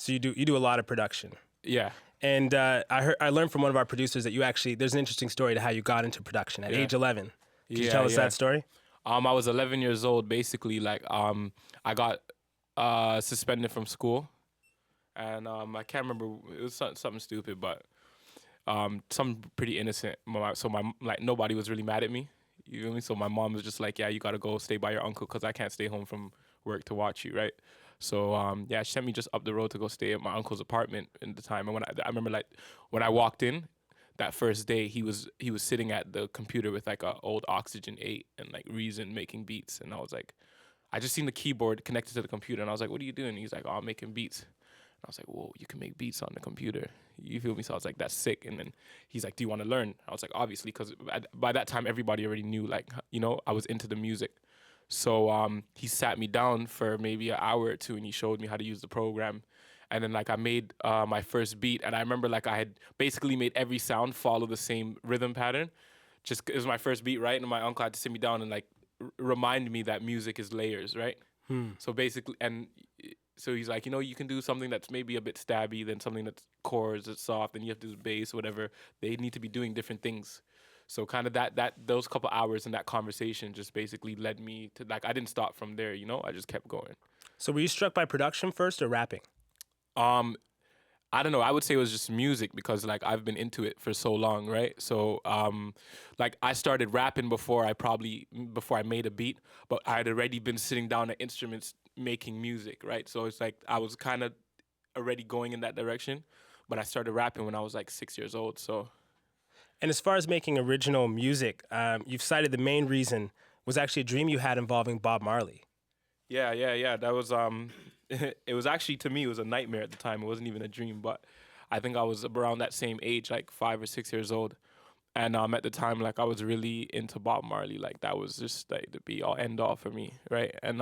So you do a lot of production. Yeah. And I learned from one of our producers that there's an interesting story to how you got into production at Yeah. age 11. Could you Yeah, tell us yeah. that story? I was 11 years old. Basically, like I got suspended from school, and I can't remember. It was something stupid, but something pretty innocent. So my like nobody was really mad at me. You feel me? So my mom was just like, "Yeah, you gotta go stay by your uncle because I can't stay home from work to watch you, right?" So yeah, she sent me just up the road to go stay at my uncle's apartment in the time. And when I remember like when I walked in that first day, he was sitting at the computer with like a old Oxygen 8 and like Reason making beats, and I was like, I just seen the keyboard connected to the computer, and I was like, "What are you doing?" He's like, "Oh, I'm making beats." I was like, "Whoa, you can make beats on the computer." You feel me? So I was like, "That's sick." And then he's like, "Do you want to learn?" I was like, "Obviously," because by that time everybody already knew, like, you know, I was into the music. So he sat me down for maybe an hour or two, and he showed me how to use the program. And then like I made my first beat, and I remember like I had basically made every sound follow the same rhythm pattern. Just it was my first beat, right? And my uncle had to sit me down and like remind me that music is layers, right? So basically, and so he's like, you know, you can do something that's maybe a bit stabby, then something that's chords, that's soft, and you have to do bass, whatever. They need to be doing different things. So kind of those couple hours in that conversation just basically led me to like I didn't stop from there, you know. I just kept going. So were you struck by production first or rapping? Um, I don't know. I would say it was just music because like I've been into it for so long, right? So like I started rapping before I made a beat, but I had already been sitting down at instruments making music, right? So it's like I was kind of already going in that direction, but I started rapping when I was like 6 years old. So And as far as making original music, you've cited the main reason was actually a dream you had involving Bob Marley. yeah. That was it was actually to me it was a nightmare at the time. It wasn't even a dream, but I think I was around that same age, like 5 or 6 years old. And at the time, like I was really into Bob Marley. Like that was just like the be all end all for me, right? And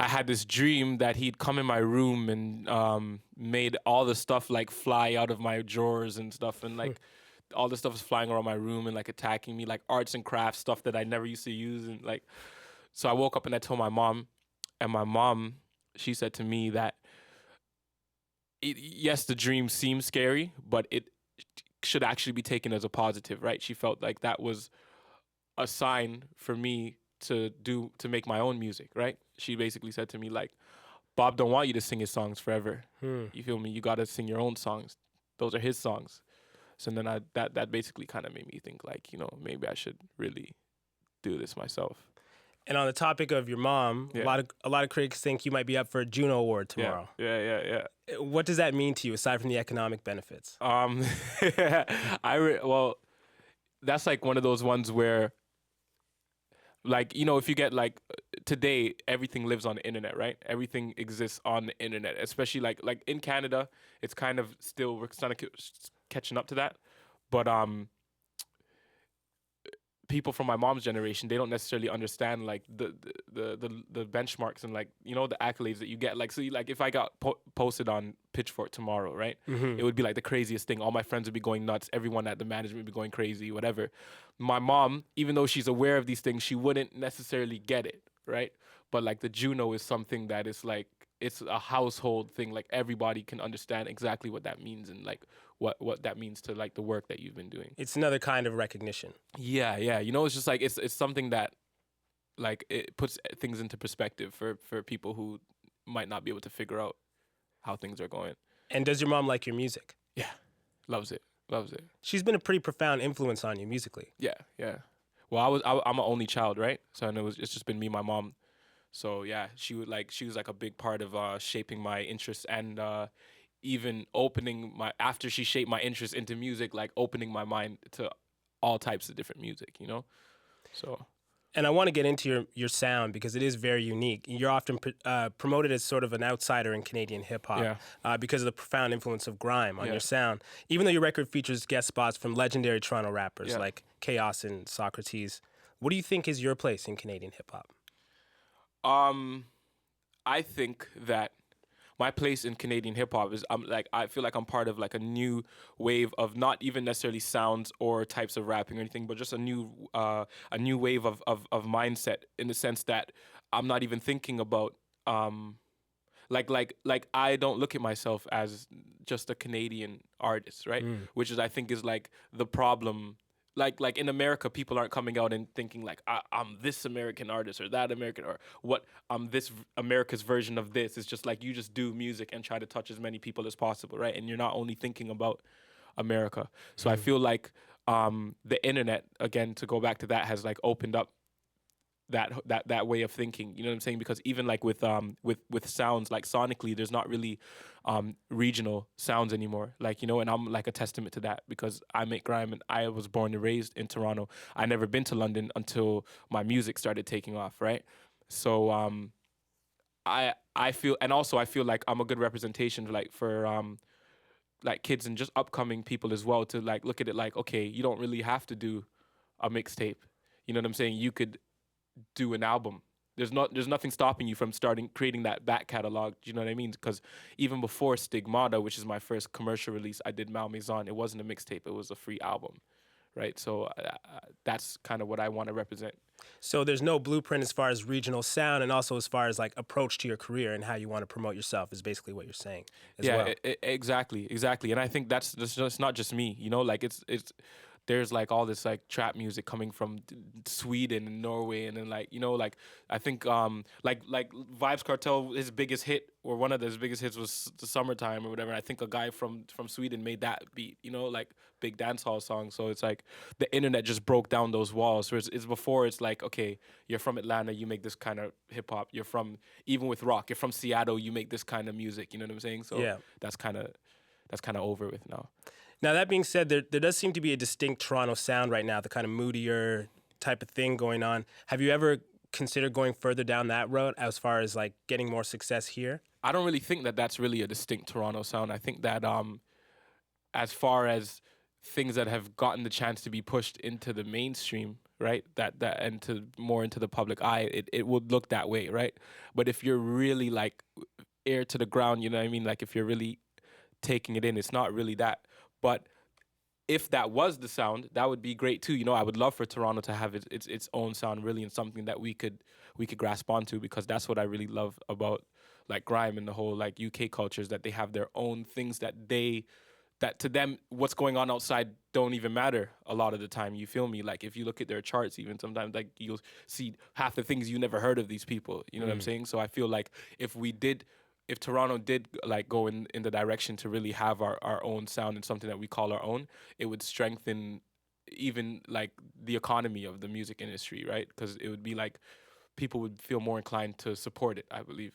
I had this dream that he'd come in my room and made all the stuff like fly out of my drawers and stuff, and like all the stuff was flying around my room and like attacking me, like arts and crafts stuff that I never used to use, and like so I woke up and I told my mom, and my mom she said to me that yes, the dream seems scary, but it should actually be taken as a positive, right? She felt like that was a sign for me to make my own music, right? She basically said to me like, Bob don't want you to sing his songs forever. You feel me? You got to sing your own songs. Those are his songs. So then that basically kind of made me think like, you know, maybe I should really do this myself. And on the topic of your mom, Yeah. a lot of critics think you might be up for a Juno Award tomorrow. Yeah. What does that mean to you aside from the economic benefits? Well, that's like one of those ones where like, you know, if you get like today everything lives on the internet, right? Everything exists on the internet, especially like in Canada, it's kind of still we're kind of catching up to that. But people from my mom's generation, they don't necessarily understand like the benchmarks and like, you know, the accolades that you get. Like, so like if I got posted on Pitchfork tomorrow, right, it would be like the craziest thing. All my friends would be going nuts. Everyone at the management would be going crazy, whatever. My mom, even though she's aware of these things, she wouldn't necessarily get it, right? But like the Juno is something that is like, it's a household thing. Like everybody can understand exactly what that means and like what that means to like the work that you've been doing. It's another kind of recognition. Yeah. You know, it's just like it's something that like it puts things into perspective for people who might not be able to figure out how things are going. And does your mom like your music? Yeah, loves it. She's been a pretty profound influence on you musically. Yeah. Well, I'm an only child, right? So I know it's just been me and my mom. So yeah, she was like a big part of shaping my interests and even opening my after she shaped my interest into music, like opening my mind to all types of different music, you know. So. And I want to get into your sound because it is very unique. You're often promoted as sort of an outsider in Canadian hip hop because of the profound influence of grime on your sound. Even though your record features guest spots from legendary Toronto rappers like Chaos and Socrates, what do you think is your place in Canadian hip hop? I think that my place in Canadian hip hop is I feel like I'm part of like a new wave of not even necessarily sounds or types of rapping or anything, but just a new wave of mindset in the sense that I'm not even thinking about Like I don't look at myself as just a Canadian artist, right? Which is I think is like the problem. Like in America, people aren't coming out and thinking like I'm this American artist or that American or what I'm this America's version of this. It's just like you just do music and try to touch as many people as possible, right? And you're not only thinking about America. So I feel like the internet, again, to go back to that, has like opened up that way of thinking. You know what I'm saying? Because even like with sounds, like sonically, there's not really regional sounds anymore. Like, you know, and I'm like a testament to that because I make grime and I was born and raised in Toronto. I never been to London until my music started taking off, right? So I feel, and also I feel like I'm a good representation like for like kids and just upcoming people as well, to like look at it like, okay, you don't really have to do a mixtape. You know what I'm saying? You could do an album. There's nothing stopping you from creating that back catalog. Do you know what I mean? Because even before Stigmata, which is my first commercial release, I did Mal Maison. It wasn't a mixtape. It was a free album, right? So that's kind of what I want to represent. So there's no blueprint as far as regional sound, and also as far as like approach to your career and how you want to promote yourself is basically what you're saying as well. Exactly. And I think that's just not just me. You know, like it's there's like all this like trap music coming from Sweden and Norway, and then like, you know, like I think like Vibes Cartel, his biggest hit, or one of his biggest hits, was the Summertime or whatever. I think a guy from Sweden made that beat, you know, like big dancehall song. So it's like the internet just broke down those walls. So it's before, it's like, okay, you're from Atlanta, you make this kind of hip hop. You're from, even with rock, you're from Seattle, you make this kind of music. You know what I'm saying? So Yeah. that's kind of over with now. Now, that being said, there does seem to be a distinct Toronto sound right now, the kind of moodier type of thing going on. Have you ever considered going further down that road as far as like getting more success here? I don't really think that that's really a distinct Toronto sound. I think that as far as things that have gotten the chance to be pushed into the mainstream, right, that and to more into the public eye, it would look that way, right? But if you're really like ear to the ground, you know what I mean? Like if you're really taking it in, it's not really that. But if that was the sound, that would be great too. You know, I would love for Toronto to have its own sound, really, and something that we could grasp onto, because that's what I really love about like grime and the whole like UK culture, is that they have their own things that to them, what's going on outside don't even matter a lot of the time. You feel me? Like if you look at their charts, even sometimes, like you'll see half the things you never heard of these people. You know what I'm saying? So I feel like if Toronto did like go in the direction to really have our own sound and something that we call our own, it would strengthen even like the economy of the music industry, right? Because it would be like people would feel more inclined to support it, I believe.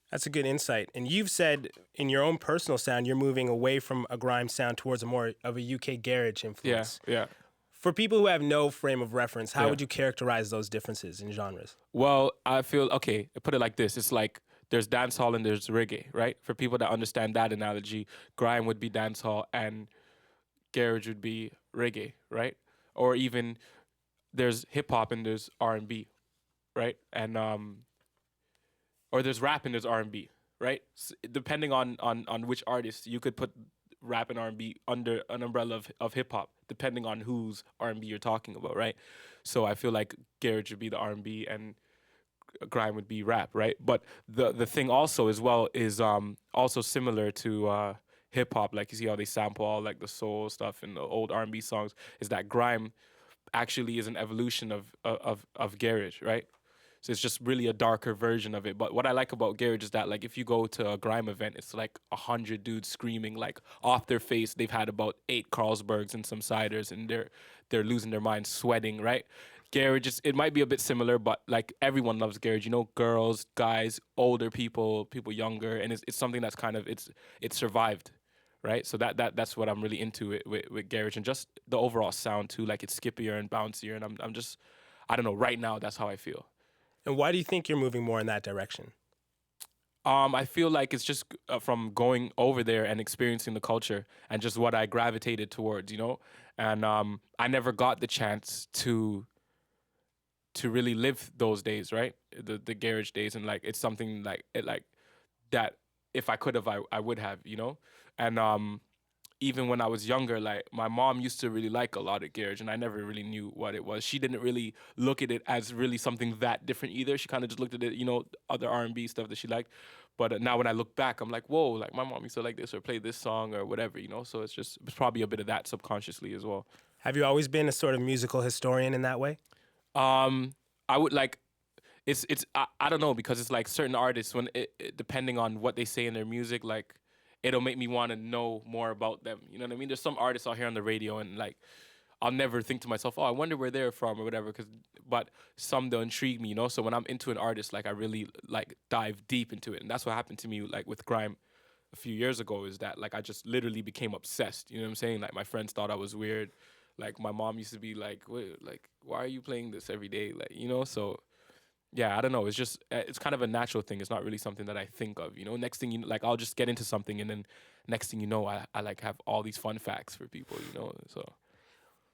That's a good insight. And you've said in your own personal sound, you're moving away from a grime sound towards a more of a UK garage influence. Yeah. For people who have no frame of reference, how would you characterize those differences in genres? Well, I feel, okay, put it like this. It's like there's dancehall and there's reggae, right? For people that understand that analogy, grime would be dancehall and garage would be reggae, right? Or even there's hip hop and there's R&B, right? And or there's rap and there's R&B, right? Depending on which artist, you could put rap and R&B under an umbrella of hip hop, depending on whose R&B you're talking about, right? So I feel like garage would be the R&B and grime would be rap, right? But the thing also as well is also similar to hip hop. Like you see how they sample all like the soul stuff and the old R&B songs, is that grime actually is an evolution of garage, right? So it's just really a darker version of it. But what I like about garage is that, like, if you go to a grime event, it's like 100 dudes screaming, like, off their face. They've had about 8 Carlsbergs and some ciders, and they're losing their minds, sweating, right? Garage, it might be a bit similar, but like everyone loves garage. You know, girls, guys, older people younger, and it's something that's kind of it's survived, right? So that's what I'm really into it with garage, and just the overall sound too. Like it's skippier and bouncier, and I'm just, I don't know. Right now, that's how I feel. And why do you think you're moving more in that direction? I feel like it's just from going over there and experiencing the culture and just what I gravitated towards, you know? And I never got the chance to really live those days, right? The garage days, and like it's something like that if I could have, I would have, you know? And even when I was younger, like my mom used to really like a lot of garage, and I never really knew what it was. She didn't really look at it as really something that different either. She kind of just looked at it, you know, other R&B stuff that she liked. But now when I look back, I'm like, whoa, like my mom used to like this or play this song or whatever, you know. So it's probably a bit of that subconsciously as well. Have you always been a sort of musical historian in that way? I would like I don't know, because it's like certain artists when depending on what they say in their music, like it'll make me want to know more about them. You know what I mean? There's some artists out here on the radio and like I'll never think to myself, oh, I wonder where they're from or whatever. But some they'll intrigue me, you know. So when I'm into an artist, like I really like dive deep into it, and that's what happened to me like with grime a few years ago. Is that like I just literally became obsessed. You know what I'm saying? Like my friends thought I was weird. Like my mom used to be like, wait, like why are you playing this every day? Like, you know. So yeah, I don't know. It's just it's kind of a natural thing. It's not really something that I think of. You know, next thing you know, like I'll just get into something, and then next thing you know, I like have all these fun facts for people. You know, so.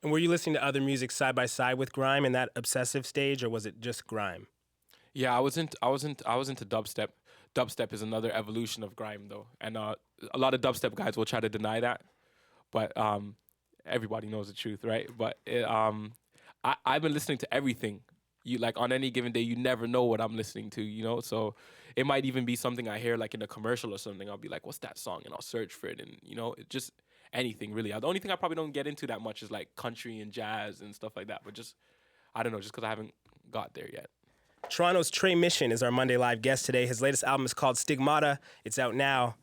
And were you listening to other music side by side with grime in that obsessive stage, or was it just grime? Yeah, I was into dubstep. Dubstep is another evolution of grime, though, and a lot of dubstep guys will try to deny that, but everybody knows the truth, right? But I've been listening to everything. You like on any given day, you never know what I'm listening to, you know. So it might even be something I hear like in a commercial or something. I'll be like, "What's that song?" and I'll search for it, and you know, it just anything really. The only thing I probably don't get into that much is like country and jazz and stuff like that. But just I don't know, just because I haven't got there yet. Toronto's Tre Mission is our Monday Live guest today. His latest album is called Stigmata. It's out now.